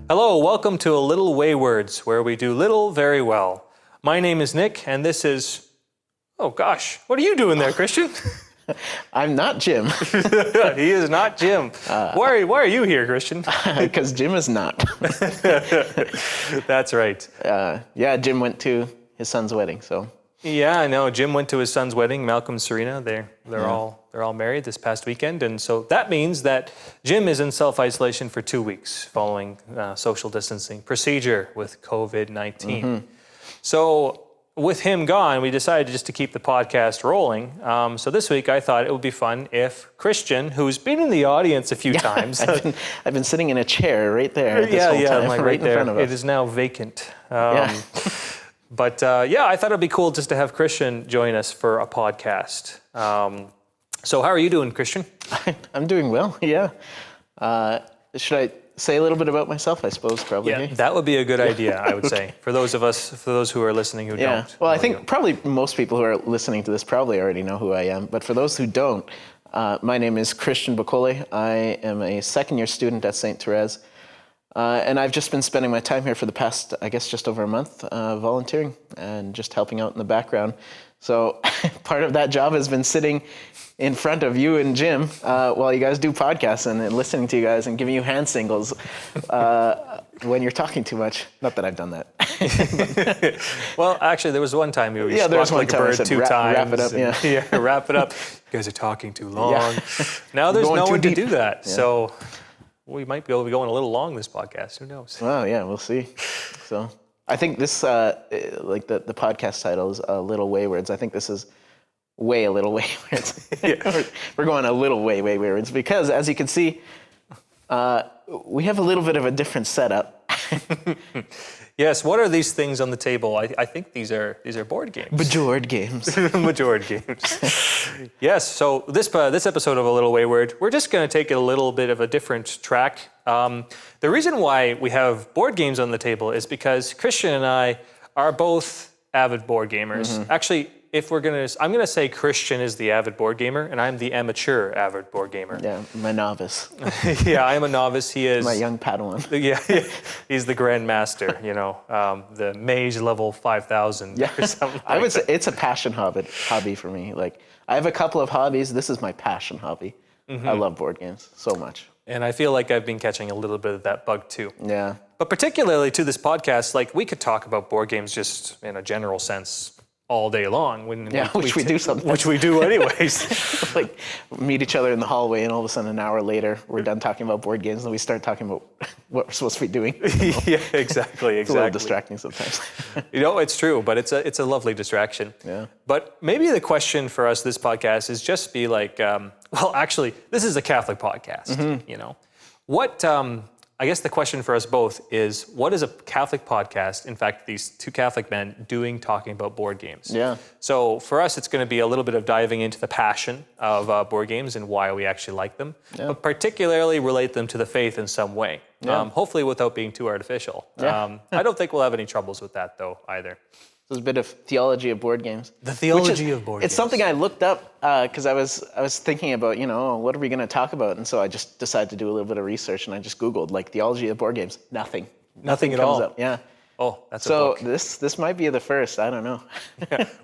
Hello, welcome to A Little Waywards, where we do little very well. My name is Nick, and this is... Oh gosh, what are you doing there, Christian? I'm not Jim. He is not Jim. Why are you here, Christian? Because Jim is not. That's right. Yeah, Jim went to his son's wedding, so... Yeah, I know. Jim went to his son's wedding. Malcolm and Serena, they're all married this past weekend, and so that means that Jim is in self-isolation for 2 weeks following social distancing procedure with COVID-19. Mm-hmm. So with him gone, we decided just to keep the podcast rolling. So this week, I thought it would be fun if Christian, who's been in the audience a few times, I've been sitting in a chair right there. This whole time, like right in front of there. us. It is now vacant. Yeah. But I thought it'd be cool just to have Christian join us for a podcast. So how are you doing, Christian? I'm doing well. Yeah. Should I say a little bit about myself? I suppose probably. Yeah, that would be a good idea. I would say for those who are listening who don't. Well, I think probably most people who are listening to this probably already know who I am. But for those who don't, my name is Christian Bekolay. I am a second-year student at St. Therese. And I've just been spending my time here for the past, I guess, just over a month, volunteering and just helping out in the background. So part of that job has been sitting in front of you and Jim while you guys do podcasts and listening to you guys and giving you hand signals when you're talking too much. Not that I've done that. Well, actually, there was one time you squawked like a bird two times. Wrap it up, yeah, wrap it up. You guys are talking too long. Yeah. Now there's no one to do that. Yeah. So we might be able to be going a little long this podcast. Who knows? Well, yeah, we'll see. So I think this, like the podcast title is A Little Waywards. I think this is a little waywards. We're going a little waywards because, as you can see, we have a little bit of a different setup. Yes, what are these things on the table? I think these are board games. Bejeweled games. Bejeweled games. Yes, so this episode of A Little Wayward, we're just going to take it a little bit of a different track. The reason why we have board games on the table is because Christian and I are both avid board gamers. Mm-hmm. Actually, I'm going to say Christian is the avid board gamer, and I'm the amateur avid board gamer. Yeah, my novice. Yeah, I am a novice. He is... My young Padawan. Yeah, he's the grandmaster, the mage level 5,000 or something I would say it's a passion hobby for me. Like, I have a couple of hobbies. This is my passion hobby. Mm-hmm. I love board games so much. And I feel like I've been catching a little bit of that bug too. Yeah. But particularly to this podcast, like we could talk about board games just in a general sense all day long. Which we do sometimes. Which we do anyways. Like meet each other in the hallway and all of a sudden an hour later we're done talking about board games and we start talking about what we're supposed to be doing. Yeah, exactly. It's a little distracting sometimes. It's true, but it's a lovely distraction. Yeah. But maybe the question for us this podcast is just be like, actually, this is a Catholic podcast, mm-hmm. What... I guess the question for us both is, what is a Catholic podcast, in fact, these two Catholic men, doing talking about board games? Yeah. So for us, it's going to be a little bit of diving into the passion of board games and why we actually like them, but particularly relate them to the faith in some way, hopefully without being too artificial. Yeah. I don't think we'll have any troubles with that, though, either. There's a bit of theology of board games. The theology of board games. It's something I looked up because I was thinking about, what are we going to talk about? And so I just decided to do a little bit of research and I just Googled like theology of board games. Nothing at comes all. Up. Yeah. Oh, that's a book. So this might be the first. I don't know.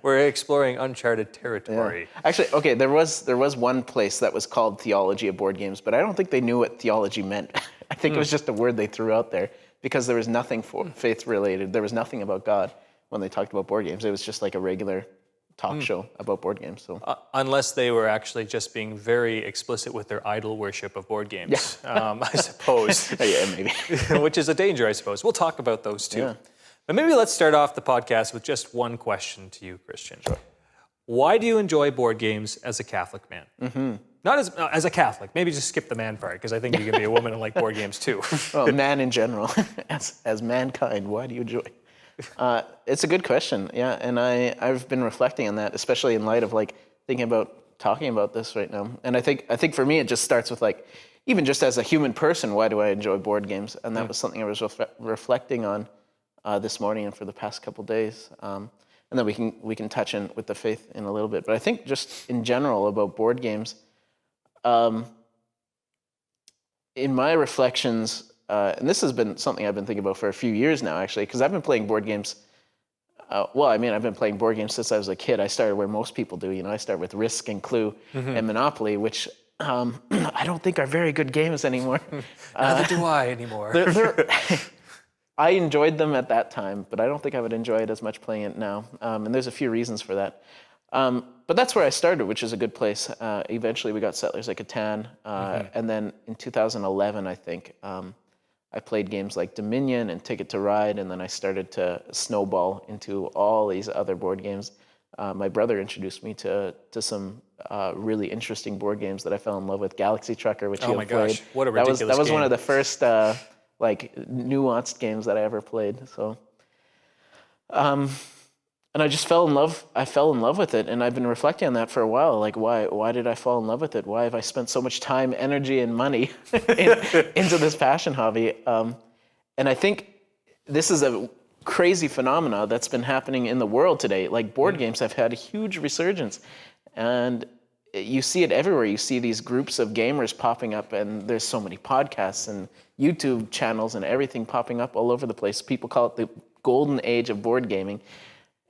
We're exploring uncharted territory. Yeah. Actually, okay, there was one place that was called theology of board games, but I don't think they knew what theology meant. I think it was just a word they threw out there because there was nothing faith related. There was nothing about God when they talked about board games. It was just like a regular talk show about board games. So unless they were actually just being very explicit with their idol worship of board games, I suppose. Yeah, maybe. Which is a danger, I suppose. We'll talk about those too. Yeah. But maybe let's start off the podcast with just one question to you, Christian. Sure. Why do you enjoy board games as a Catholic man? Mm-hmm. Not as a Catholic. Maybe just skip the man part, because I think you can be a woman and like board games too. Well, man in general. As mankind, why do you enjoy? It's a good question, yeah, and I've been reflecting on that, especially in light of like thinking about talking about this right now. And I think for me it just starts with like, even just as a human person, why do I enjoy board games? And that was something I was reflecting on this morning and for the past couple days. And then we can touch in with the faith in a little bit. But I think just in general about board games, in my reflections, and this has been something I've been thinking about for a few years now, actually, because I've been playing board games. I've been playing board games since I was a kid. I started where most people do. I start with Risk and Clue and Monopoly, which I don't think are very good games anymore. Neither do I anymore. I enjoyed them at that time, but I don't think I would enjoy it as much playing it now. And there's a few reasons for that. But that's where I started, which is a good place. Eventually, we got Settlers of Catan. And then in 2011, I think, I played games like Dominion and Ticket to Ride, and then I started to snowball into all these other board games. My brother introduced me to some really interesting board games that I fell in love with. Galaxy Trucker, which you have played. Oh my gosh, what a ridiculous game. That was one of the first nuanced games that I ever played. So, and I just fell in love. I fell in love with it, and I've been reflecting on that for a while. Like, why did I fall in love with it? Why have I spent so much time, energy, and money into this passion hobby? And I think this is a crazy phenomena that's been happening in the world today. Like, board games have had a huge resurgence, and you see it everywhere. You see these groups of gamers popping up, and there's so many podcasts and YouTube channels and everything popping up all over the place. People call it the golden age of board gaming.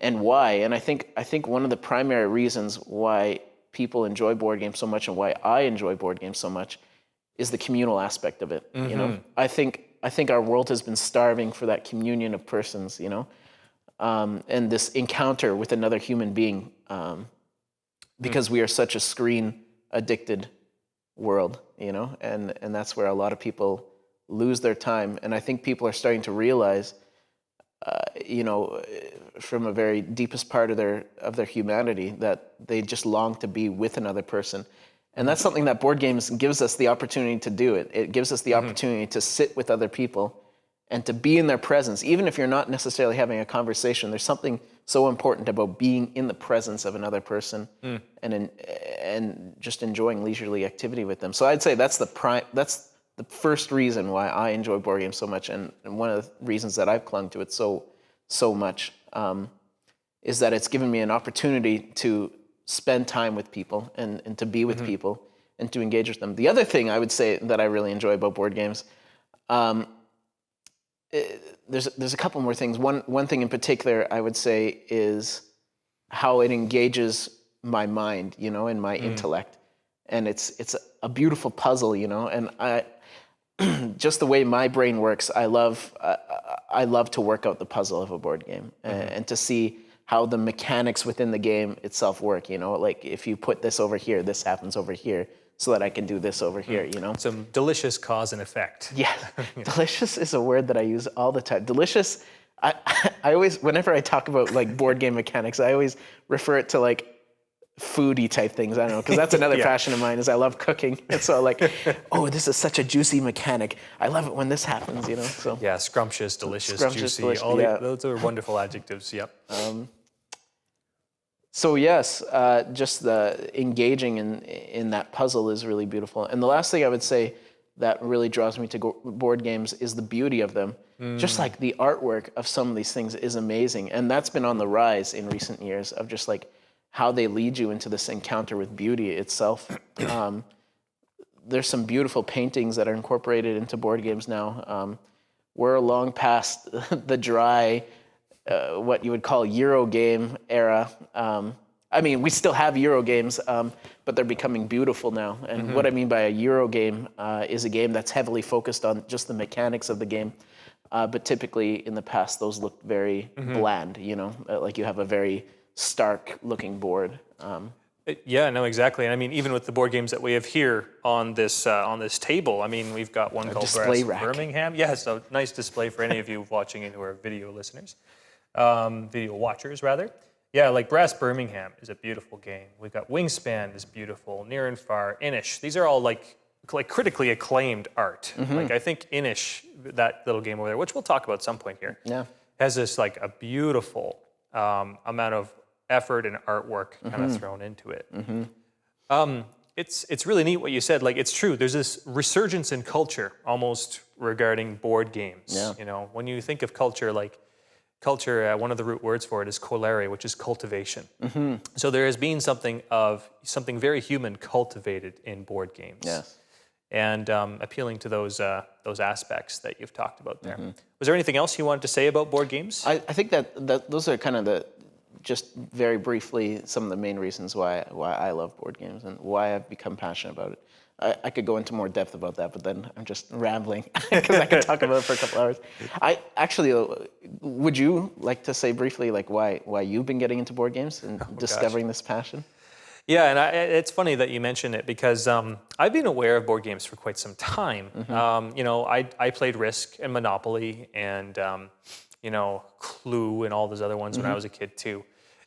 And why? And I think one of the primary reasons why people enjoy board games so much and why I enjoy board games so much is the communal aspect of it. I think our world has been starving for that communion of persons, and this encounter with another human being, because we are such a screen addicted world, and that's where a lot of people lose their time. And I think people are starting to realize, from a very deepest part of their humanity, that they just long to be with another person. And that's something that board games gives us the opportunity to do. It gives us the opportunity to sit with other people and to be in their presence. Even if you're not necessarily having a conversation, there's something so important about being in the presence of another person and just enjoying leisurely activity with them. So I'd say that's the first reason why I enjoy board games so much, and one of the reasons that I've clung to it so much, is that it's given me an opportunity to spend time with people and to be with people and to engage with them. The other thing I would say that I really enjoy about board games, there's a couple more things. One thing in particular I would say is how it engages my mind, and my intellect. And it's a beautiful puzzle, and just the way my brain works, I love to work out the puzzle of a board game and to see how the mechanics within the game itself work. Like, if you put this over here, this happens over here, so that I can do this over here. Some delicious cause and effect. Yeah, delicious is a word that I use all the time. Delicious. I always, whenever I talk about like board game mechanics, I always refer it to like foodie type things. I don't know, because that's another passion of mine, is I love cooking. And so like, oh, this is such a juicy mechanic. I love it when this happens, So yeah, scrumptious, delicious, juicy. Delicious, those are wonderful adjectives. Yep. So yes, just the engaging in that puzzle is really beautiful. And the last thing I would say that really draws me to board games is the beauty of them. Just like the artwork of some of these things is amazing. And that's been on the rise in recent years, of just like how they lead you into this encounter with beauty itself. There's some beautiful paintings that are incorporated into board games now. We're long past the dry, what you would call Euro game era. I mean, we still have Euro games, but they're becoming beautiful now. And what I mean by a Euro game is a game that's heavily focused on just the mechanics of the game. But typically in the past, those looked very bland, like you have a very stark looking board. Yeah, no, exactly. And I mean, even with the board games that we have here on this table, I mean, we've got one called Birmingham. Yeah, so nice display for any of you watching and who are video listeners, video watchers rather. Yeah, like Brass Birmingham is a beautiful game. We've got Wingspan is beautiful, Near and Far, Inish. These are all like critically acclaimed art. Like, I think Inish, that little game over there, which we'll talk about at some point here, has this like a beautiful amount of effort and artwork kind of thrown into it. It's really neat what you said. Like, it's true. There's this resurgence in culture almost regarding board games. Yeah. When you think of culture, one of the root words for it is colere, which is cultivation. So there has been something very human cultivated in board games. Yes. and appealing to those aspects that you've talked about there. Was there anything else you wanted to say about board games? I think that those are kind of just very briefly, some of the main reasons why I love board games and why I've become passionate about it. I could go into more depth about that, but then I'm just rambling because I could talk about it for a couple hours. Would you like to say briefly like why you've been getting into board games and discovering this passion? Yeah, and it's funny that you mention it because I've been aware of board games for quite some time. I played Risk and Monopoly and Clue and all those other ones when I was a kid too.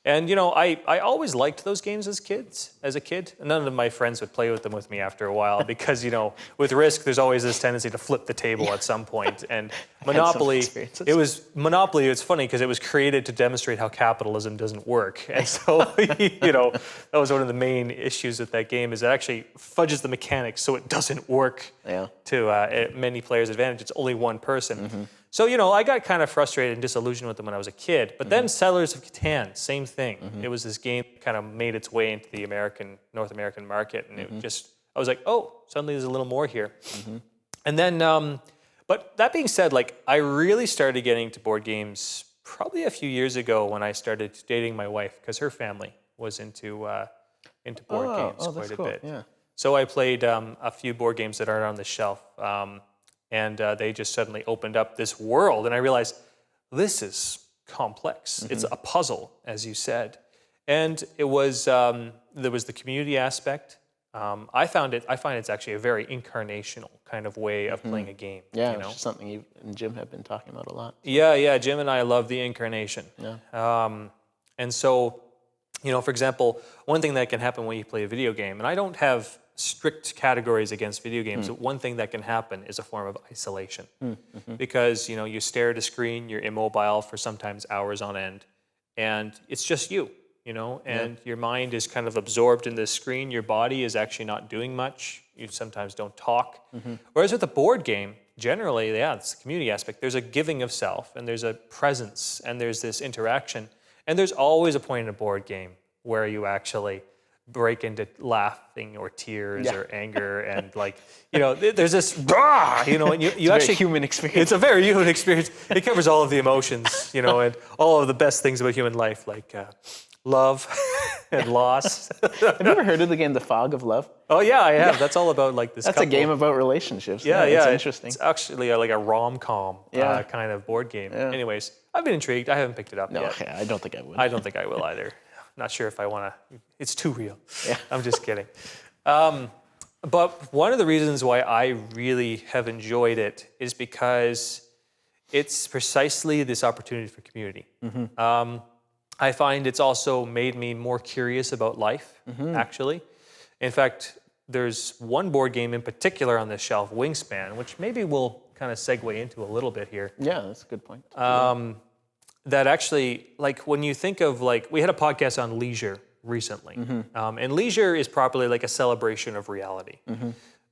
And I always liked those games as a kid. None of my friends would play with them with me after a while because with Risk there's always this tendency to flip the table at some point. And Monopoly, it's funny because it was created to demonstrate how capitalism doesn't work. And so that was one of the main issues with that game is it actually fudges the mechanics so it doesn't work to many players' advantage. It's only one person. So, I got kind of frustrated and disillusioned with them when I was a kid. But then Settlers of Catan, same thing. It was this game that kind of made its way into the North American market. And I was like, oh, suddenly there's a little more here. And then, but that being said, I really started getting into board games probably a few years ago when I started dating my wife because her family was into board games quite a bit. Yeah. So I played a few board games that are on the shelf. And they just suddenly opened up this world. And I realized, this is complex. It's a puzzle, as you said. And it was, there was the community aspect. I find it's actually a very incarnational kind of way of playing a game. Yeah, which is something you and Jim have been talking about a lot. Yeah, Jim and I love the incarnation. Yeah. And so, for example, one thing that can happen when you play a video game, and I don't have strict categories against video games, but one thing that can happen is a form of isolation. Because, you stare at a screen, you're immobile for sometimes hours on end, and it's just you, and your mind is kind of absorbed in this screen. Your body is actually not doing much. You sometimes don't talk. Whereas with a board game, generally, it's the community aspect. There's a giving of self, and there's a presence, and there's this interaction. And there's always a point in a board game where you actually break into laughing or tears or anger and there's this and you actually human experience. It's a very human experience. It covers all of the emotions, and all of the best things about human life, like love and loss. Have you ever heard of the game The Fog of Love? Oh yeah, I have. That's all about this. That's couple. a game about relationships. Yeah, it's interesting. It's actually like a rom-com kind of board game. Yeah. Anyways, I've been intrigued. I haven't picked it up yet. Okay, I don't think I would. I don't think I will either. Not sure if I want to. It's too real. Yeah. I'm just kidding. But one of the reasons why I really have enjoyed it is because it's precisely this opportunity for community. I find it's also made me more curious about life, actually. In fact, there's one board game in particular on this shelf, Wingspan, which maybe we'll kind of segue into a little bit here. Yeah, that's a good point. That actually, when you think of, we had a podcast on leisure recently. And leisure is properly like a celebration of reality.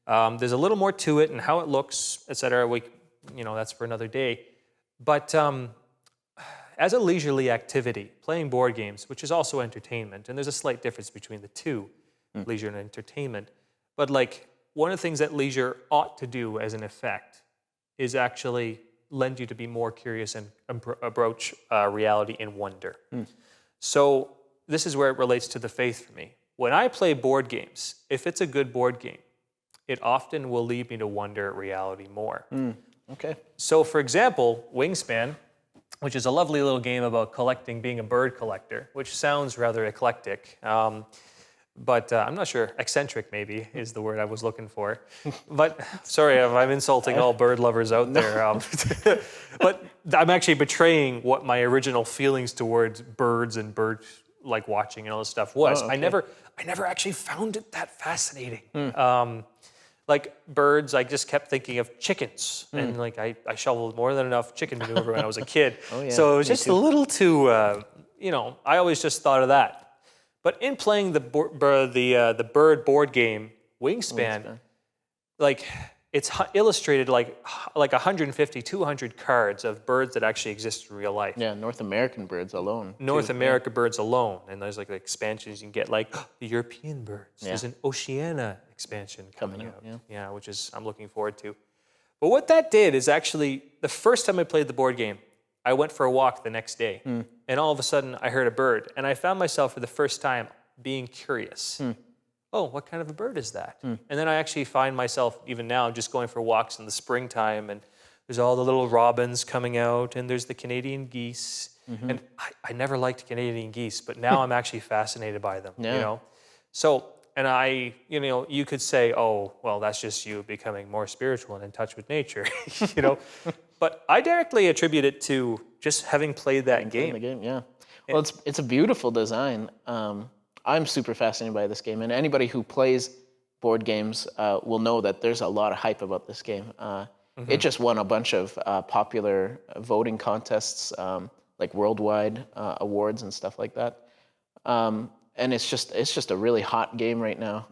There's a little more to it and how it looks, et cetera. That's for another day. But as a leisurely activity, playing board games, which is also entertainment, and there's a slight difference between the two, leisure and entertainment. But one of the things that leisure ought to do as an effect is actually lend you to be more curious and approach reality in wonder. So this is where it relates to the faith for me. When I play board games, if it's a good board game, it often will lead me to wonder at reality more. Okay. So for example, Wingspan, which is a lovely little game about being a bird collector, which sounds rather eclectic. But I'm not sure, eccentric maybe is the word I was looking for. But sorry if I'm insulting all bird lovers out there. But I'm actually betraying what my original feelings towards birds and bird watching and all this stuff was. Okay. I never actually found it that fascinating. Birds, I just kept thinking of chickens. And I shoveled more than enough chicken manure when I was a kid. So it was just a little too, I always just thought of that. But in playing the bird board game, Wingspan, it's illustrated like 150, 200 cards of birds that actually exist in real life. Yeah, North American birds alone. North America birds alone, and there's like expansions you can get, like the European birds. There's an Oceania expansion coming out. Yeah, which is I'm looking forward to. But what that did is actually the first time I played the board game, I went for a walk the next day, and all of a sudden I heard a bird, and I found myself for the first time being curious. Oh, what kind of a bird is that? And then I actually find myself, even now, just going for walks in the springtime, and there's all the little robins coming out, and there's the Canadian geese. And I never liked Canadian geese, but now I'm actually fascinated by them, you know? So, and you could say, oh, well, that's just you becoming more spiritual and in touch with nature, you know? But I directly attribute it to just having played that game. The game, yeah. Well, it's a beautiful design. I'm super fascinated by this game, and anybody who plays board games will know that there's a lot of hype about this game. It just won a bunch of popular voting contests, like worldwide awards and stuff like that. And it's just a really hot game right now.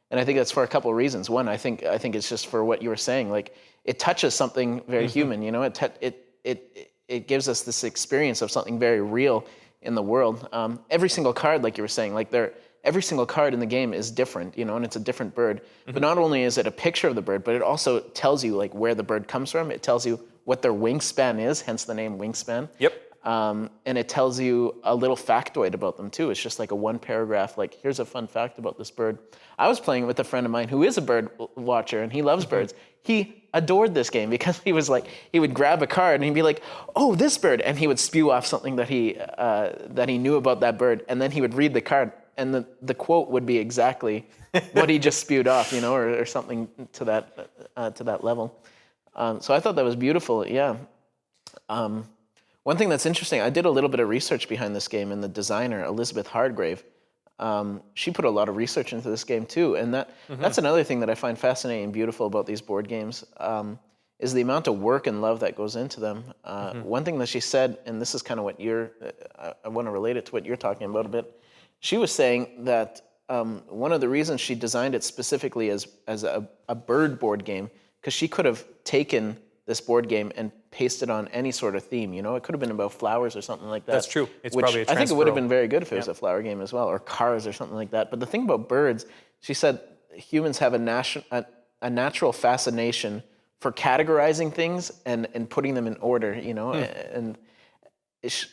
And I think that's for a couple of reasons. One, I think it's just for what you were saying. Like, it touches something very human. You know, it gives us this experience of something very real in the world. Every single card, like you were saying, every single card in the game is different, you know, and it's a different bird. But not only is it a picture of the bird, but it also tells you like where the bird comes from. It tells you what their wingspan is, hence the name Wingspan. Yep. And it tells you a little factoid about them too. It's just like a one paragraph, like, here's a fun fact about this bird. I was playing with a friend of mine who is a bird watcher, and he loves birds. He adored this game because he was like, he would grab a card and he'd be like, oh, this bird. And he would spew off something that he knew about that bird. And then he would read the card, and the quote would be exactly what he just spewed off, you know, or something to that level. So I thought that was beautiful. Yeah. One thing that's interesting, I did a little bit of research behind this game, and the designer, Elizabeth Hardgrave, she put a lot of research into this game too. And that's another thing that I find fascinating and beautiful about these board games, is the amount of work and love that goes into them. One thing that she said, and this is kind of what I want to relate it to what you're talking about a bit. She was saying that one of the reasons she designed it specifically as a bird board game, because she could have taken this board game and pasted on any sort of theme. You know, it could have been about flowers or something like that. That's true. It's which probably a I think it would have been transferable. very good if it was a flower game as well, or cars or something like that. But the thing about birds, she said, humans have a natural fascination for categorizing things and putting them in order. You know, and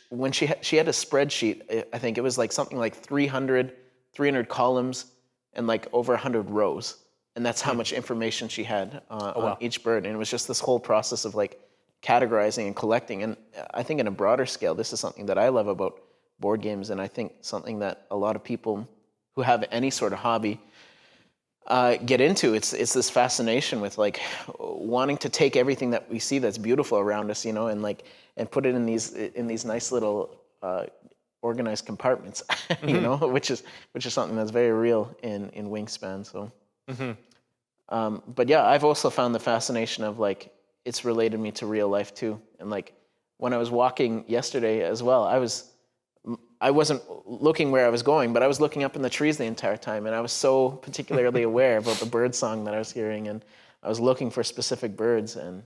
when she had a spreadsheet, I think it was like something like 300 columns and like over 100 rows. And that's how much information she had on each bird. And it was just this whole process of like categorizing and collecting. And I think on a broader scale, this is something that I love about board games. And I think something that a lot of people who have any sort of hobby get into. It's this fascination with like wanting to take everything that we see that's beautiful around us, you know, and put it in these nice little organized compartments, you know, which is something that's very real in Wingspan. So. But yeah, I've also found the fascination of like, it's related me to real life too. And like when I was walking yesterday as well, I wasn't looking where I was going, but I was looking up in the trees the entire time. And I was so particularly aware about the bird song that I was hearing. And I was looking for specific birds. And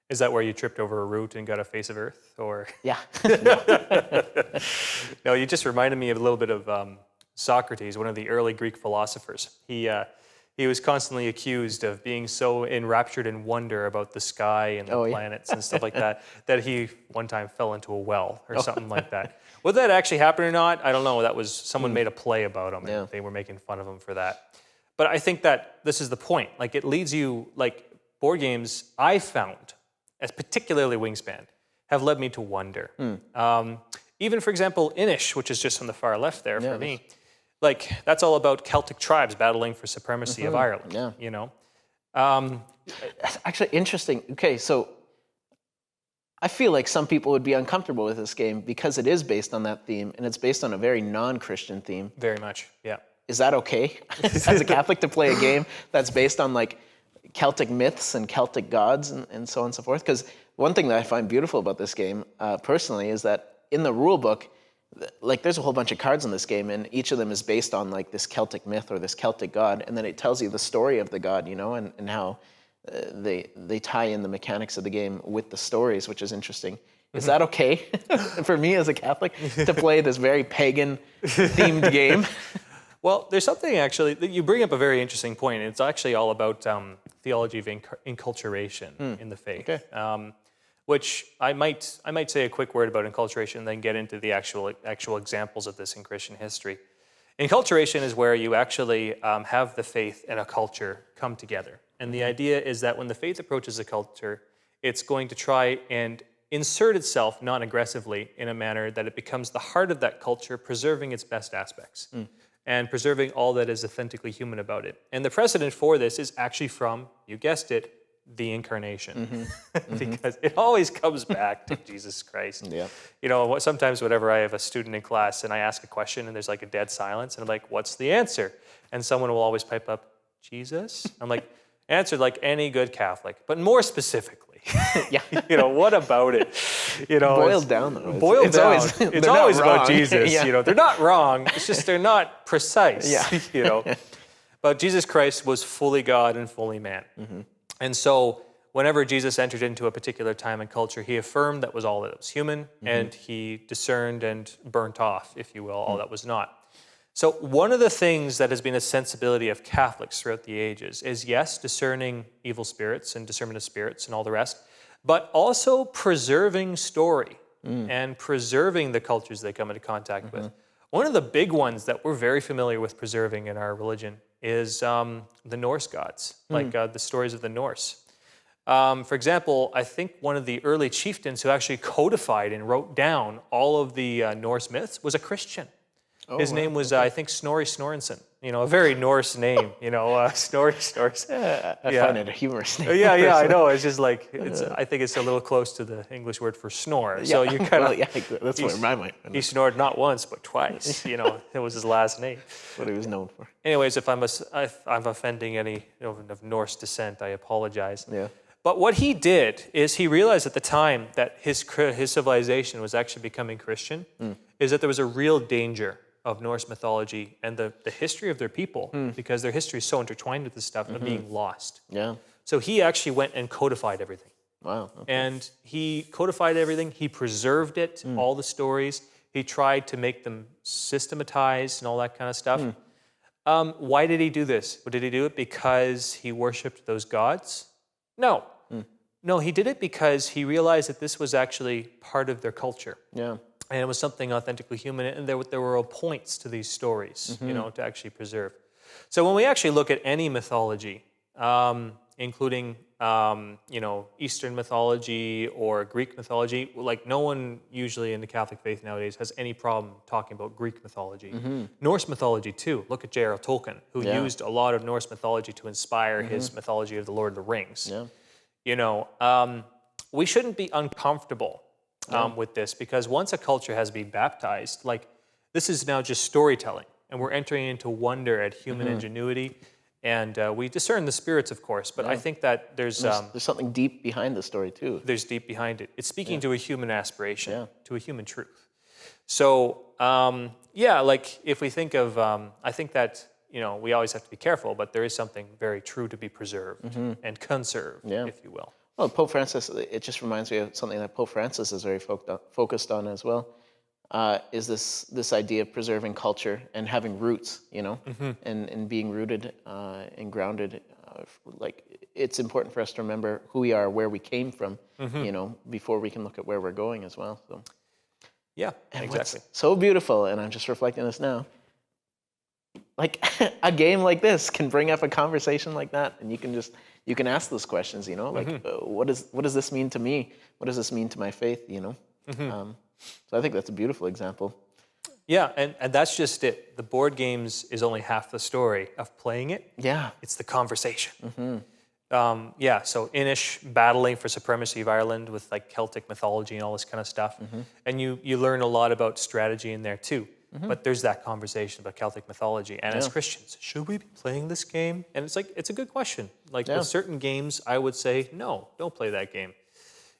is that where you tripped over a root and got a face of earth? Or yeah. No, you just reminded me of a little bit of Socrates, one of the early Greek philosophers. He was constantly accused of being so enraptured in wonder about the sky and the planets and stuff like that, that he one time fell into a well or something like that. Whether that actually happened or not, I don't know. That was someone made a play about him, and they were making fun of him for that. But I think that this is the point. Like, it leads you, like, board games, I found, as particularly Wingspan, have led me to wonder. Even, for example, Inish, which is just on the far left there for me. Like, that's all about Celtic tribes battling for supremacy of Ireland, you know? That's actually interesting. Okay, so I feel like some people would be uncomfortable with this game because it is based on that theme, and it's based on a very non-Christian theme. Very much, yeah. Is that okay as a Catholic to play a game that's based on like Celtic myths and Celtic gods and so on and so forth? Because one thing that I find beautiful about this game, personally, is that in the rule book, like, there's a whole bunch of cards in this game, and each of them is based on like this Celtic myth or this Celtic god, and then it tells you the story of the god, you know, and how they tie in the mechanics of the game with the stories, which is interesting. Is that okay for me as a Catholic to play this very pagan themed game? Well, there's something actually that you bring up a very interesting point. It's actually all about theology of enculturation in the faith, which I might say a quick word about enculturation, and then get into the actual examples of this in Christian history. Enculturation is where you actually have the faith and a culture come together, and the idea is that when the faith approaches a culture, it's going to try and insert itself non-aggressively in a manner that it becomes the heart of that culture, preserving its best aspects. And preserving all that is authentically human about it. And the precedent for this is actually from, you guessed it, the incarnation. Because it always comes back to Jesus Christ. Yeah. You know, sometimes whenever I have a student in class and I ask a question and there's like a dead silence, and I'm like, what's the answer? And someone will always pipe up, Jesus? I'm like, answered like any good Catholic, but more specifically. Yeah. You know, what about it? You know, Boiled down though. It's always about Jesus. Yeah. You know, they're not wrong. It's just they're not precise. Yeah. You know, but Jesus Christ was fully God and fully man, and so whenever Jesus entered into a particular time and culture, he affirmed that was all that was human, and he discerned and burnt off, if you will, all that was not. So one of the things that has been a sensibility of Catholics throughout the ages is, yes, discerning evil spirits and discernment of spirits and all the rest, but also preserving story and preserving the cultures they come into contact with. One of the big ones that we're very familiar with preserving in our religion is the Norse gods, like the stories of the Norse. For example, I think one of the early chieftains who actually codified and wrote down all of the Norse myths was a Christian. His name was, I think, Snorri Snorrenson. You know, a very Norse name. You know, Snorri Snorrenson. I find it a humorous name. Yeah, I know. It's just like I think it's a little close to the English word for snore. So you kind of that's where my mind went. He snored not once but twice. You know, it was his last name. What he was known for. Anyways, if I'm offending any of Norse descent, I apologize. Yeah. But what he did is he realized at the time that his civilization was actually becoming Christian, is that there was a real danger of Norse mythology and the history of their people, because their history is so intertwined with this stuff, of being lost. Yeah. So he actually went and codified everything. Wow. Okay. And he codified everything. He preserved it, all the stories. He tried to make them systematized and all that kind of stuff. Why did he do this? Did he do it because he worshipped those gods? No. No, he did it because he realized that this was actually part of their culture. Yeah. And it was something authentically human, and there were points to these stories, you know, to actually preserve. So when we actually look at any mythology, including, you know, Eastern mythology or Greek mythology, like no one usually in the Catholic faith nowadays has any problem talking about Greek mythology. Norse mythology too. Look at J.R.R. Tolkien, who used a lot of Norse mythology to inspire his mythology of the Lord of the Rings. Yeah. You know, we shouldn't be uncomfortable with this, because once a culture has been baptized, like this is now just storytelling, and we're entering into wonder at human ingenuity, and we discern the spirits, of course, but I think that there's something deep behind the story too. There's deep behind it. It's speaking to a human aspiration, to a human truth. So, like if we think of, I think that, you know, we always have to be careful, but there is something very true to be preserved and conserved, if you will. Well, Pope Francis, it just reminds me of something that Pope Francis is very focused on as well, is this idea of preserving culture and having roots, you know, and being rooted and grounded. Like, it's important for us to remember who we are, where we came from, you know, before we can look at where we're going as well. So, yeah, and exactly. What's so beautiful, and I'm just reflecting this now, like a game like this can bring up a conversation like that, and you can ask those questions, you know, like what does this mean to me? What does this mean to my faith? You know, so I think that's a beautiful example. Yeah, and that's just it. The board games is only half the story of playing it. Yeah, it's the conversation. So Inish battling for supremacy of Ireland with like Celtic mythology and all this kind of stuff, and you learn a lot about strategy in there too. But there's that conversation about Celtic mythology. And as Christians, should we be playing this game? And it's like, it's a good question. Like with certain games, I would say, no, don't play that game.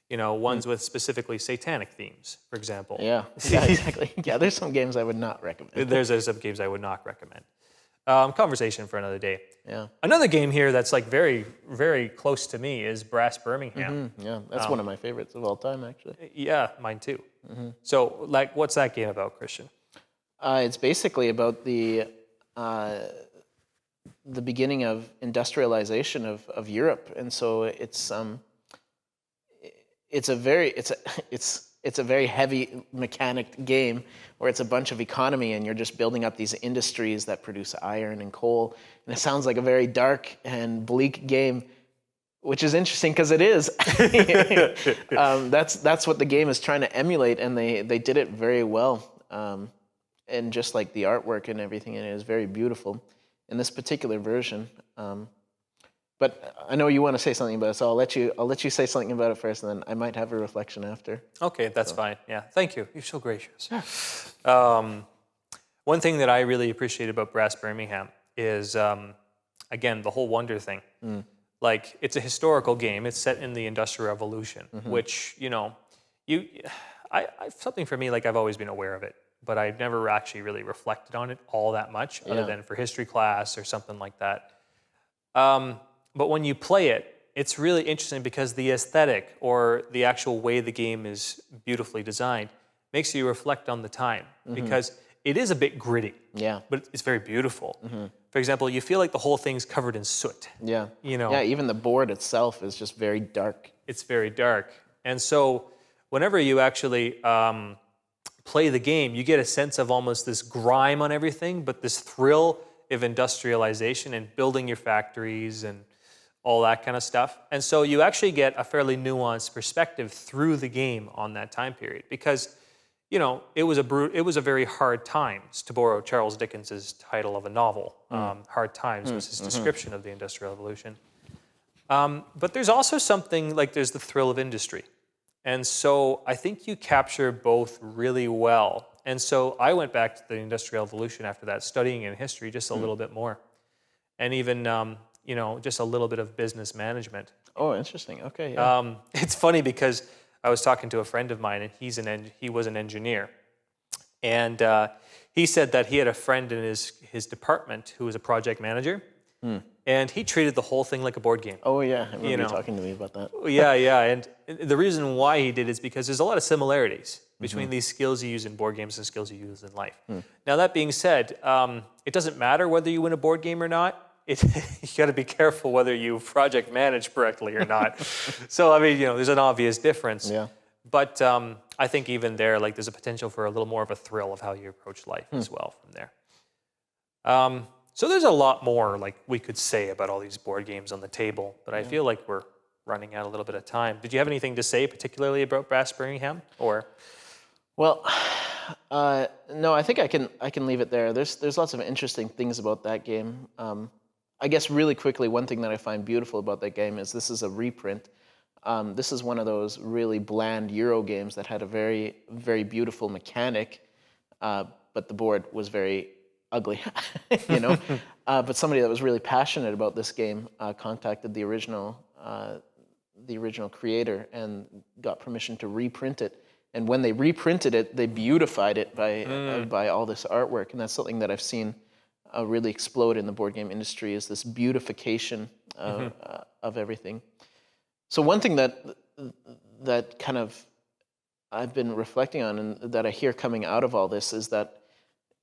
You know, ones with specifically satanic themes, for example. Yeah, exactly. Yeah, there's some games I would not recommend. There's some games I would not recommend. Conversation for another day. Yeah. Another game here that's like very, very close to me is Brass Birmingham. Yeah, that's one of my favorites of all time, actually. Yeah, mine too. So, like, what's that game about, Christian? It's basically about the beginning of industrialization of Europe, and so it's a very heavy mechanic game where it's a bunch of economy and you're just building up these industries that produce iron and coal. And it sounds like a very dark and bleak game, which is interesting because it is. That's what the game is trying to emulate, and they did it very well. And just like the artwork and everything in it is very beautiful in this particular version. But I know you want to say something about it, so I'll let you say something about it first, and then I might have a reflection after. Okay, that's fine. Yeah, thank you. You're so gracious. One thing that I really appreciate about Brass Birmingham is, again, the whole wonder thing. Like, it's a historical game. It's set in the Industrial Revolution, which, something for me, like, I've always been aware of it, but I've never actually really reflected on it all that much, other than for history class or something like that. But when you play it, it's really interesting because the aesthetic or the actual way the game is beautifully designed makes you reflect on the time, because it is a bit gritty, but it's very beautiful. For example, you feel like the whole thing's covered in soot. Yeah. Yeah, even the board itself is just very dark. It's very dark. And so whenever you actually play the game, you get a sense of almost this grime on everything, but this thrill of industrialization and building your factories and all that kind of stuff. And so you actually get a fairly nuanced perspective through the game on that time period, because it was a very hard times, to borrow Charles Dickens's title of a novel. Hard Times was his description of the Industrial Revolution. But there's also something like there's the thrill of industry. And so I think you capture both really well. And so I went back to the Industrial Revolution after that, studying in history just a little bit more. And even, just a little bit of business management. Oh, interesting. Okay, yeah. It's funny because I was talking to a friend of mine, and he was an engineer. And he said that he had a friend in his department who was a project manager. And he treated the whole thing like a board game. Oh, yeah. I remember you talking to me about that. Yeah. And the reason why he did is because there's a lot of similarities between these skills you use in board games and skills you use in life. Now, that being said, it doesn't matter whether you win a board game or not. You got to be careful whether you project manage correctly or not. So, I mean, there's an obvious difference. Yeah. But I think even there, like, there's a potential for a little more of a thrill of how you approach life as well from there. So there's a lot more like we could say about all these board games on the table, but I feel like we're running out a little bit of time. Did you have anything to say particularly about Brass Birmingham, or? Well, no, I think I can leave it there. There's lots of interesting things about that game. I guess really quickly, one thing that I find beautiful about that game is this is a reprint. This is one of those really bland Euro games that had a very, very beautiful mechanic, but the board was very ugly, But somebody that was really passionate about this game contacted the original creator and got permission to reprint it. And when they reprinted it, they beautified it by all this artwork. And that's something that I've seen really explode in the board game industry, is this beautification of everything. So one thing that kind of I've been reflecting on, and that I hear coming out of all this, is that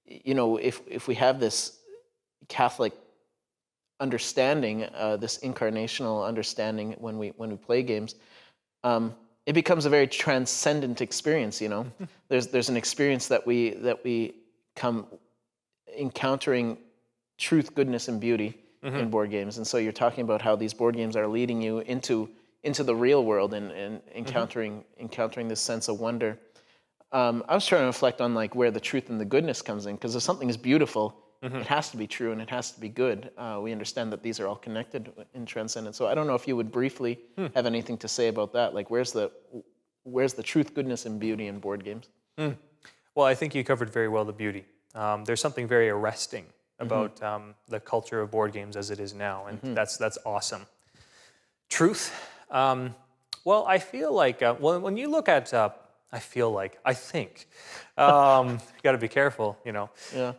if we have this Catholic understanding, this incarnational understanding when we play games, it becomes a very transcendent experience. There's an experience that we come encountering truth, goodness, and beauty in board games. And so you're talking about how these board games are leading you into the real world and encountering this sense of wonder. I was trying to reflect on like where the truth and the goodness comes in, because if something is beautiful, it has to be true and it has to be good. We understand that these are all connected in Transcendence. So I don't know if you would briefly have anything to say about that. Like, where's the truth, goodness, and beauty in board games? Well, I think you covered very well the beauty. There's something very arresting about the culture of board games as it is now, and that's awesome. Truth. Well, I feel like when you look at I think. You got to be careful, Yeah.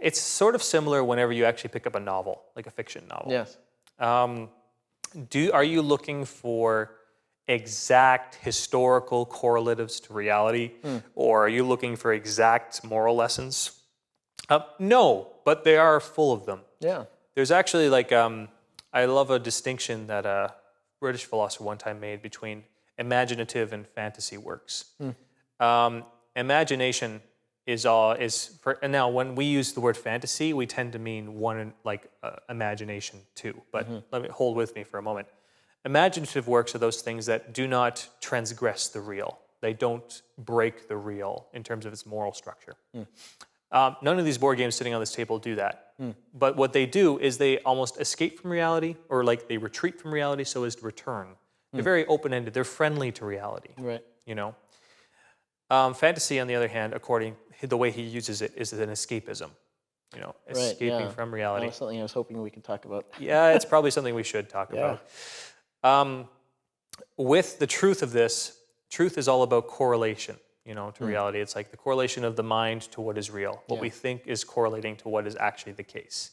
It's sort of similar whenever you actually pick up a novel, like a fiction novel. Yes. Are you looking for exact historical correlatives to reality, or are you looking for exact moral lessons? No, but they are full of them. Yeah. There's actually I love a distinction that a British philosopher one time made between imaginative and fantasy works. Imagination is for, and now when we use the word fantasy, we tend to mean one imagination too. But let me hold with me for a moment. Imaginative works are those things that do not transgress the real. They don't break the real in terms of its moral structure. None of these board games sitting on this table do that. But what they do is they almost escape from reality, or like they retreat from reality so as to return. They're very open-ended. They're friendly to reality. Right. You know. Fantasy, on the other hand, according the way he uses it, is an escapism. You know, escaping from reality. That was something I was hoping we could talk about. Yeah, it's probably something we should talk about. With the truth of this, truth is all about correlation, to reality. It's like the correlation of the mind to what is real. What we think is correlating to what is actually the case.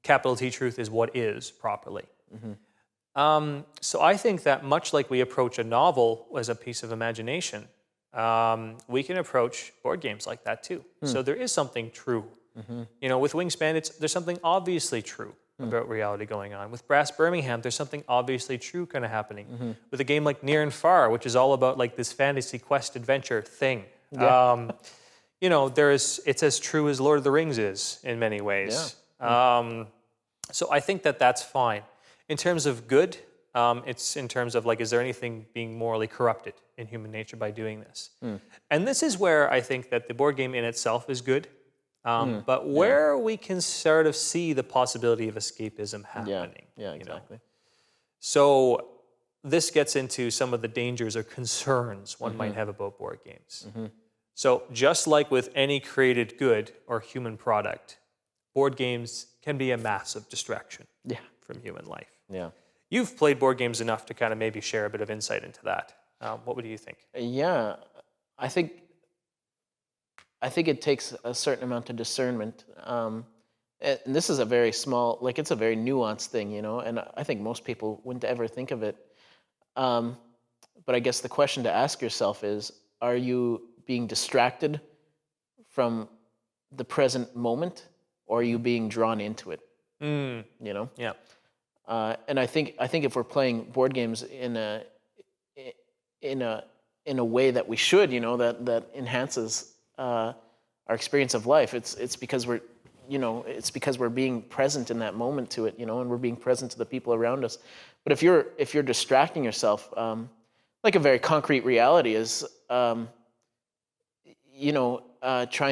Capital T truth is what is properly. So I think that much like we approach a novel as a piece of imagination, we can approach board games like that too. So there is something true. With Wingspan, there's something obviously true about reality going on. With Brass Birmingham, there's something obviously true kind of happening. With a game like Near and Far, which is all about like this fantasy quest adventure thing, it's as true as Lord of the Rings is in many ways. So I think that that's fine. In terms of good, it's in terms of like, is there anything being morally corrupted in human nature by doing this? And this is where I think that the board game in itself is good. But where we can sort of see the possibility of escapism happening. Yeah, exactly. So this gets into some of the dangers or concerns one might have about board games. So just like with any created good or human product, board games can be a massive distraction from human life. Yeah. You've played board games enough to kind of maybe share a bit of insight into that. What would you think? Yeah, I think it takes a certain amount of discernment. And this is a very small, it's a very nuanced thing, and I think most people wouldn't ever think of it. But I guess the question to ask yourself is, are you being distracted from the present moment, or are you being drawn into it? Yeah. And I think if we're playing board games in a way that we should, that enhances our experience of life, it's because we're being present in that moment to it, and we're being present to the people around us. But if you're distracting yourself, like a very concrete reality is, trying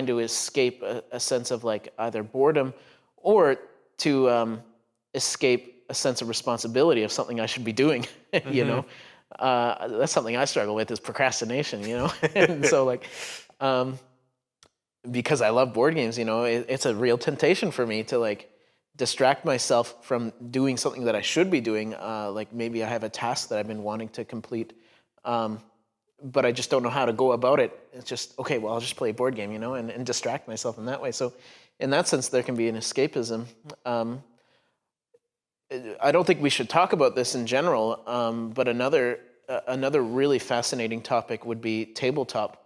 to escape a sense of like either boredom or to escape a sense of responsibility of something I should be doing, that's something I struggle with is procrastination, and so because I love board games, it's a real temptation for me to distract myself from doing something that I should be doing. Maybe I have a task that I've been wanting to complete, but I just don't know how to go about it. It's just, okay, well, I'll just play a board game, and distract myself in that way. So in that sense, there can be an escapism. I don't think we should talk about this in general, but another really fascinating topic would be tabletop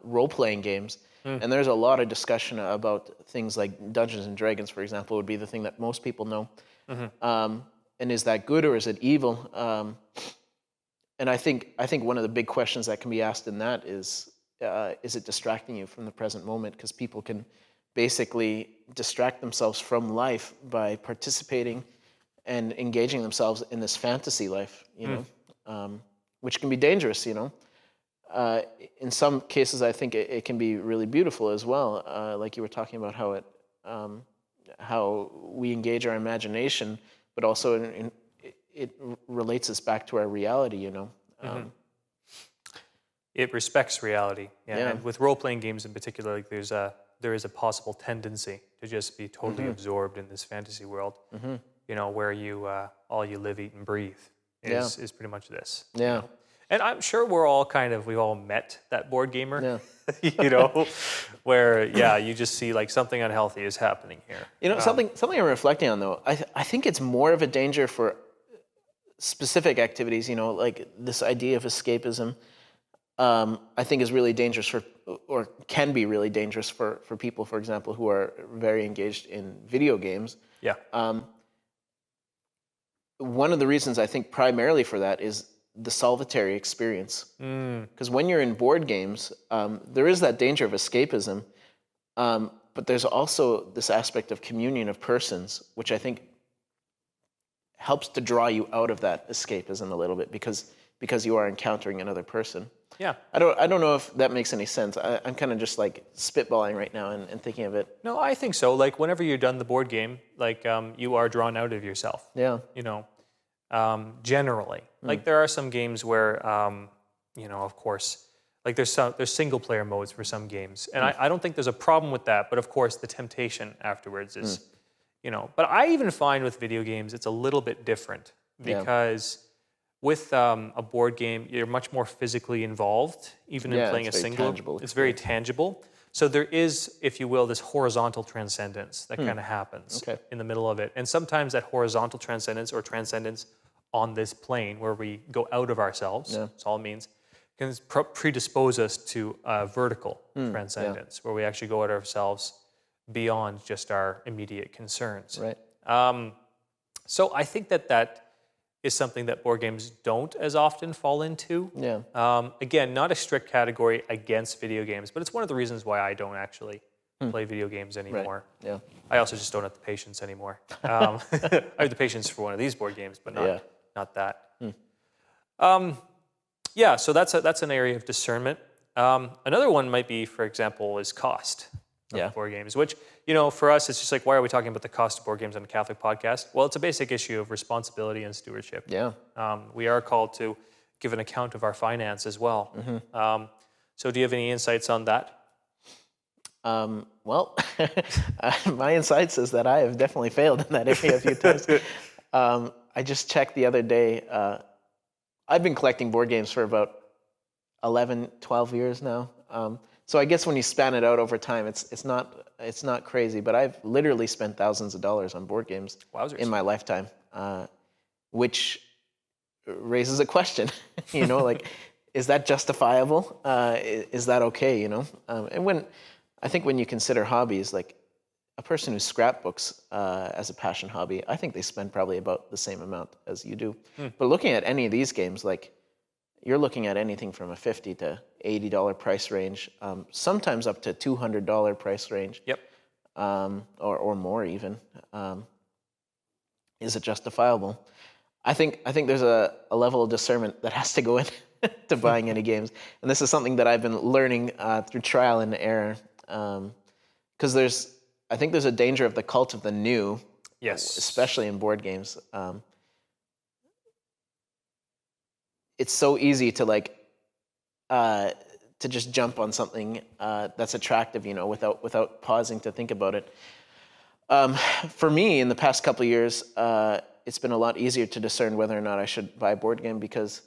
role-playing games. And there's a lot of discussion about things like Dungeons and Dragons, for example, would be the thing that most people know. And is that good or is it evil? And I think one of the big questions that can be asked in that is it distracting you from the present moment? Because people can basically distract themselves from life by participating and engaging themselves in this fantasy life, which can be dangerous, In some cases, I think it can be really beautiful as well. Like you were talking about how we engage our imagination, but also it relates us back to our reality, It respects reality. Yeah. And with role-playing games in particular, there is a possible tendency to just be totally absorbed in this fantasy world. Where you all you live, eat, and breathe is pretty much this. Yeah. And I'm sure we've all met that board gamer, Yeah. you know, where, yeah, you just see like something unhealthy is happening here. You know, something I'm reflecting on, though, I think it's more of a danger for specific activities, you know, like this idea of escapism, I think is really dangerous or can be really dangerous for people, for example, who are very engaged in video games. Yeah. One of the reasons I think primarily for that is the solitary experience. Because when you're in board games, there is that danger of escapism, but there's also this aspect of communion of persons, which I think helps to draw you out of that escapism a little bit because you are encountering another person. Yeah. I don't know if that makes any sense. I'm kind of just like spitballing right now and thinking of it. No, I think so. Like whenever you're done the board game, like you are drawn out of yourself. Yeah. You know, generally. Like there are some games where, you know, of course, like there's single player modes for some games, and I don't think there's a problem with that. But of course, the temptation afterwards is, you know. But I even find with video games it's a little bit different because. With a board game, you're much more physically involved, even in playing a single. It's very tangible. So there is, if you will, this horizontal transcendence that kind of happens in the middle of it. And sometimes that horizontal transcendence or transcendence on this plane where we go out of ourselves, that's all it means, can predispose us to vertical transcendence, where we actually go out of ourselves beyond just our immediate concerns. Right. So I think that is something that board games don't as often fall into. Yeah. Again, not a strict category against video games, but it's one of the reasons why I don't actually play video games anymore. Right. Yeah. I also just don't have the patience anymore. I have the patience for one of these board games, but not that. Yeah, so that's an area of discernment. Another one might be, for example, is cost of board games, which, you know, for us, it's just like, why are we talking about the cost of board games on a Catholic podcast? Well, it's a basic issue of responsibility and stewardship. Yeah. We are called to give an account of our finance as well. So do you have any insights on that? Well, my insights is that I have definitely failed in that area a few times. I just checked the other day. I've been collecting board games for about 11, 12 years now. So I guess when you span it out over time, it's not crazy. But I've literally spent thousands of dollars on board games in my lifetime, which raises a question. You know, like, is that justifiable? Is that okay? You know, and I think when you consider hobbies, like a person who scrapbooks as a passion hobby, I think they spend probably about the same amount as you do. But looking at any of these games, like, you're looking at anything from a $50 to $80 price range, sometimes up to $200 price range. Yep. Or more even. Is it justifiable? I think there's a level of discernment that has to go in to buying any games, and this is something that I've been learning through trial and error. Because I think there's a danger of the cult of the new. Yes. Especially in board games. It's so easy to to just jump on something that's attractive, you know, without pausing to think about it. For me, in the past couple of years, it's been a lot easier to discern whether or not I should buy a board game because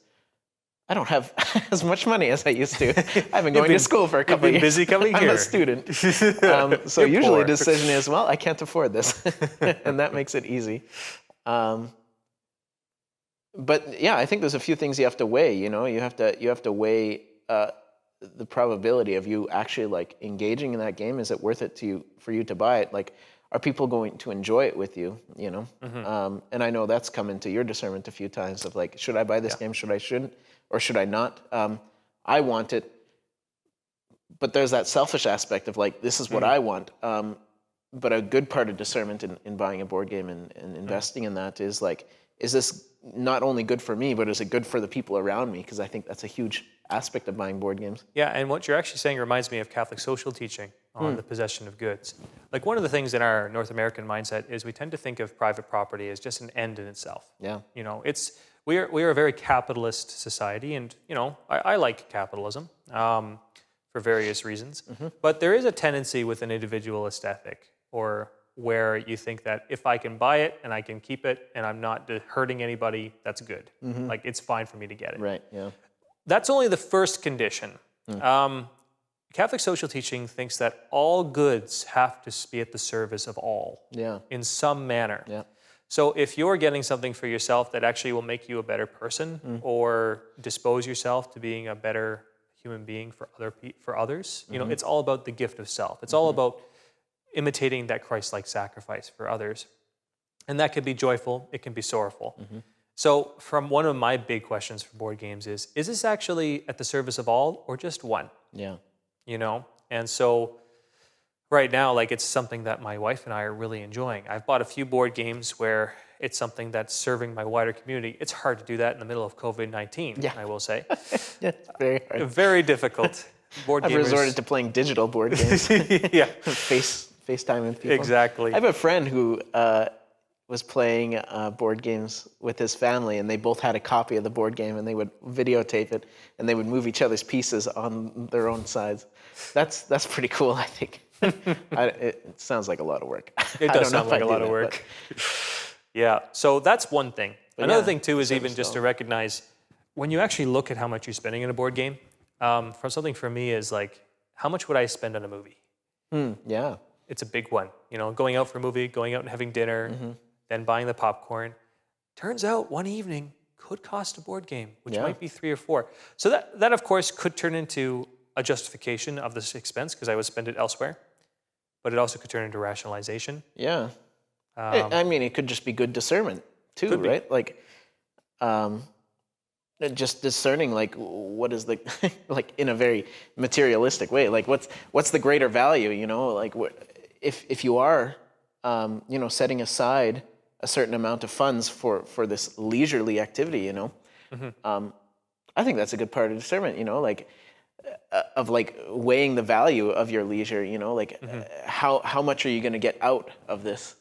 I don't have as much money as I used to. I've been going to school for a couple of years. Busy coming here. I'm a student. So usually the decision is, well, I can't afford this. And that makes it easy. But yeah, I think there's a few things you have to weigh. You know, you have to weigh the probability of you actually like engaging in that game. Is it worth it for you to buy it? Like, are people going to enjoy it with you? You know, and I know that's come into your discernment a few times of like, should I buy this game? Shouldn't, or should I not? I want it, but there's that selfish aspect of like, this is what I want. But a good part of discernment in buying a board game and investing in that is like, is this not only good for me, but is it good for the people around me? Because I think that's a huge aspect of buying board games. Yeah, and what you're actually saying reminds me of Catholic social teaching on the possession of goods. Like, one of the things in our North American mindset is we tend to think of private property as just an end in itself. Yeah. You know, we are a very capitalist society, and, you know, I like capitalism for various reasons. But there is a tendency with an individualist ethic, or where you think that if I can buy it and I can keep it and I'm not hurting anybody, that's good. Like, it's fine for me to get it. Right, yeah. that's only the first condition. Catholic social teaching thinks that all goods have to be at the service of all in some manner. Yeah. So if you're getting something for yourself that actually will make you a better person or dispose yourself to being a better human being for others, you know, it's all about the gift of self. It's all about imitating that Christ-like sacrifice for others. And that can be joyful, it can be sorrowful. So from one of my big questions for board games is this actually at the service of all or just one? Yeah. You know? And so right now, like, it's something that my wife and I are really enjoying. I've bought a few board games where it's something that's serving my wider community. It's hard to do that in the middle of COVID-19, I will say. Yeah, it's very hard. Very difficult. I've resorted to playing digital board games. FaceTime with people. Exactly. I have a friend who was playing board games with his family, and they both had a copy of the board game, and they would videotape it, and they would move each other's pieces on their own sides. That's pretty cool, I think. It sounds like a lot of work. It does sound like a lot of work. Yeah, so that's one thing. Another thing, too, is even just to recognize when you actually look at how much you're spending in a board game, something for me is like, how much would I spend on a movie? Yeah. It's a big one. You know, going out for a movie, going out and having dinner, then buying the popcorn. Turns out one evening could cost a board game, which might be 3 or 4. So that of course, could turn into a justification of this expense because I would spend it elsewhere. But it also could turn into rationalization. Yeah. I mean, it could just be good discernment too, right? Like, just discerning, like, what is the, like, in a very materialistic way, like, what's the greater value, you know? Like, if you are, you know, setting aside a certain amount of funds for this leisurely activity, you know, I think that's a good part of discernment, you know, like, of like weighing the value of your leisure, you know, like how much are you going to get out of this,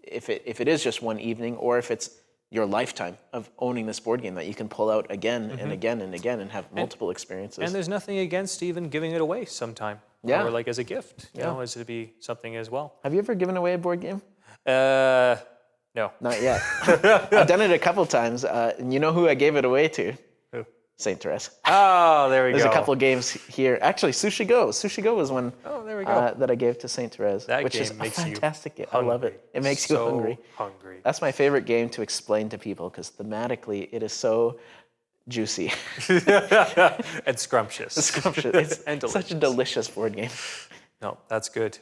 if it is just one evening, or if it's your lifetime of owning this board game that you can pull out again and again and again and have multiple experiences. And there's nothing against even giving it away sometime. Or like as a gift, you know, as to be something as well. Have you ever given away a board game? No. Not yet. I've done it a couple times. And you know who I gave it away to? Who? St. Therese. Oh, there we go. There's a couple games here. Actually, Sushi Go. Sushi Go was one there we go. that I gave to St. Therese, which is a fantastic game. I love it. It makes you hungry. That's my favorite game to explain to people because thematically it is so juicy. And scrumptious. It's and delicious. Such a delicious board game. No, that's good.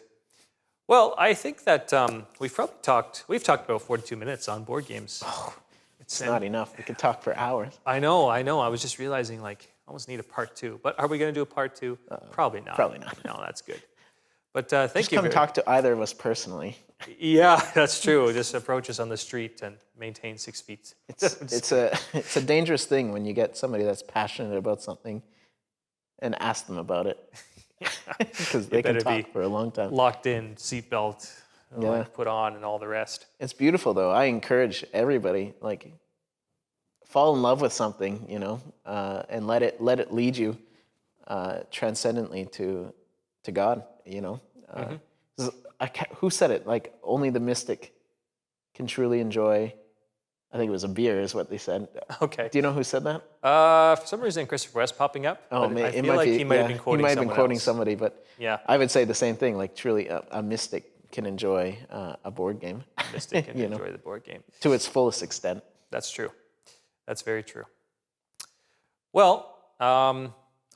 Well, I think that we've talked about 42 minutes on board games. Oh, it's not enough. We could talk for hours. I know. I was just realizing, like, I almost need a part 2. But are we going to do a part 2? Probably not. Probably not. No, that's good. But thank you. Just come talk to either of us personally. Yeah, that's true. Just approach us on the street and maintain 6 feet. It's a dangerous thing when you get somebody that's passionate about something and ask them about it. Because they can talk for a long time. Locked in, seatbelt, put on, and all the rest. It's beautiful, though. I encourage everybody, like, fall in love with something, you know, and let it lead you transcendently to God, you know. Who said it? Like, only the mystic can truly enjoy. I think it was a beer, is what they said. Okay. Do you know who said that? For some reason, Christopher West popping up. Oh, I feel like he might have been quoting He might have been quoting else. somebody, but I would say the same thing. Like, truly, a mystic can enjoy a board game. A mystic can enjoy the board game to its fullest extent. That's true. That's very true. Well, I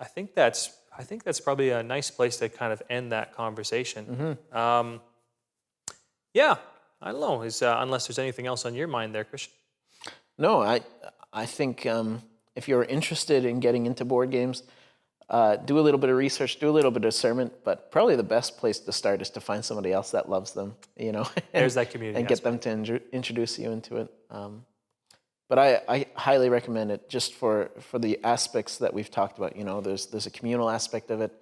think that's probably a nice place to kind of end that conversation. Yeah, I don't know. Unless there's anything else on your mind there, Christian. No, I think if you're interested in getting into board games, do a little bit of research, do a little bit of discernment, but probably the best place to start is to find somebody else that loves them, you know. There's that community and get them to introduce you into it. But I highly recommend it just for the aspects that we've talked about. You know, there's a communal aspect of it,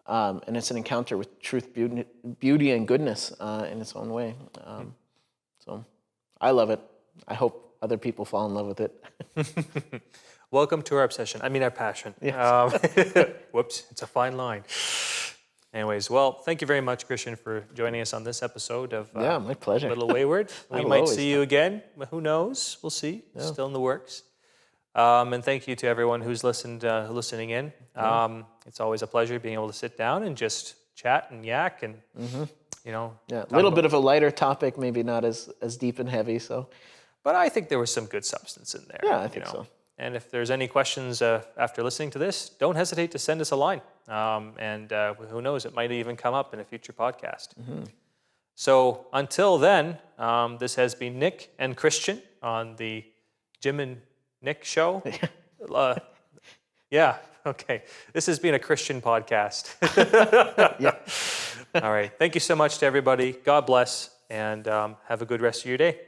and it's an encounter with truth, beauty, and goodness in its own way. So I love it. I hope other people fall in love with it. Welcome to our obsession. I mean, our passion. Yes. Whoops, it's a fine line. Anyways, well, thank you very much, Christian, for joining us on this episode of my pleasure. Little Wayward. We might see you again. Who knows? We'll see. Still in the works. And thank you to everyone who's listening in. It's always a pleasure being able to sit down and just chat and yak and, Yeah, a little bit of a lighter topic, maybe not as deep and heavy. So, But I think there was some good substance in there. Yeah, I think so. And if there's any questions after listening to this, don't hesitate to send us a line. And who knows, it might even come up in a future podcast. So until then, this has been Nick and Christian on the Jim and Nick show. Yeah, okay. This has been a Christian podcast. Yeah. All right. Thank you so much to everybody. God bless, and have a good rest of your day.